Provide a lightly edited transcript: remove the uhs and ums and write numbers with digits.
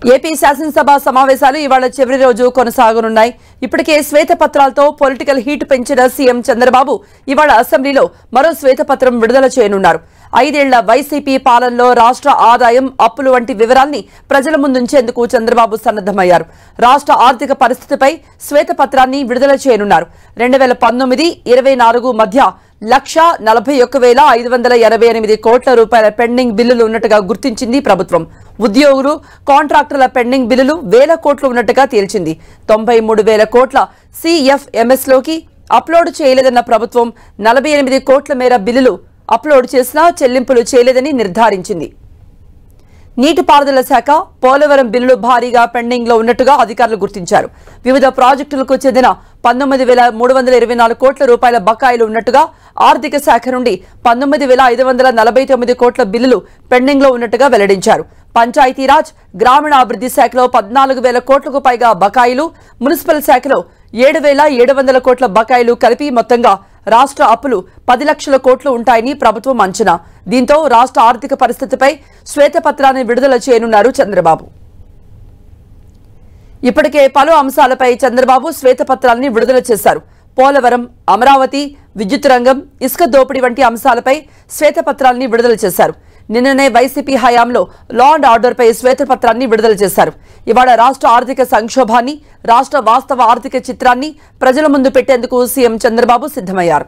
AP శాసనసభ సమావేశాలు ఇవాళ చివరి రోజు కొనసాగనున్నాయి. ఇప్పటికే శ్వేతపత్రాలతో పొలిటికల్ హీట్ పెంచిన సీఎం చంద్రబాబు ఇవాళ అసెంబ్లీలో మరో శ్వేతపత్రం విడుదల చేయనున్నారు. 5 ఏళ్ల వైసీపీ పాలనలో రాష్ట్ర ఆదాయం, అప్పులు వంటి వివరాల్ని ప్రజల ముందుంచేందుకు చంద్రబాబు సన్నద్దమయ్యారు. రాష్ట్ర ఆర్థిక పరిస్థితిపై శ్వేతపత్రాన్ని విడుదల చేయనున్నారు. 2019-24 మధ్య 1,41,588 కోట్ల రూపాయల పెండింగ్ బిల్లులు ఉన్నట్టుగా గుర్తించింది ప్రభుత్వం. ఉద్యోగులు, కాంట్రాక్టర్ల పెండింగ్ బిల్లులు 1,000 కోట్లు ఉన్నట్టుగా తేల్చింది. 93,000 కోట్ల CFMS లోకి అప్లోడ్ చేయలేదన్న ప్రభుత్వం 48 కోట్ల మేర బిల్లులు అప్లోడ్ చేసినా చెల్లింపులు చేయలేదని నిర్ధారించింది. నీటిపారుదల శాఖ, పోలవరం బిల్లులు భారీగా పెండింగ్ లో ఉన్నట్టుగా అధికారులు గుర్తించారు. వివిధ ప్రాజెక్టులకు చెందిన 19,324 కోట్ల రూపాయల బకాయిలు ఉన్నట్టుగా, ఆర్థిక శాఖ నుండి 19,549 కోట్ల బిల్లులు పెండింగ్ లో ఉన్నట్టుగా వెల్లడించారు. పంచాయతీరాజ్, గ్రామీణాభివృద్ధి శాఖలో 14,000 కోట్లకు పైగా బకాయిలు, మున్సిపల్ శాఖలో 7,700 కోట్ల బకాయిలు కలిపి మొత్తంగా రాష్ట్ర అప్పులు 10 లక్షల కోట్లు ఉంటాయని ప్రభుత్వం అంచనా. దీంతో రాష్ట్ర ఆర్థిక పరిస్థితిపై శ్వేతపత్రాన్ని విడుదల చేయనున్నారు చంద్రబాబు. ఇప్పటికే పలు అంశాలపై చంద్రబాబు శ్వేతపత్రాన్ని విడుదల చేశారు. పోలవరం, అమరావతి, విద్యుత్ రంగం, ఇసుక దోపిడీ వంటి అంశాలపై శ్వేతపత్రాన్ని విడుదల చేశారు. నిన్ననే వైసీపీ హయాంలో లా అండ్ ఆర్డర్పై శ్వేతపత్రాన్ని విడుదల చేశారు. ఇవాళ రాష్ట్ర ఆర్థిక సంక్షోభాన్ని, రాష్ట్ర వాస్తవ ఆర్థిక చిత్రాన్ని ప్రజల ముందు పెట్టేందుకు సీఎం చంద్రబాబు సిద్ధమయ్యారు.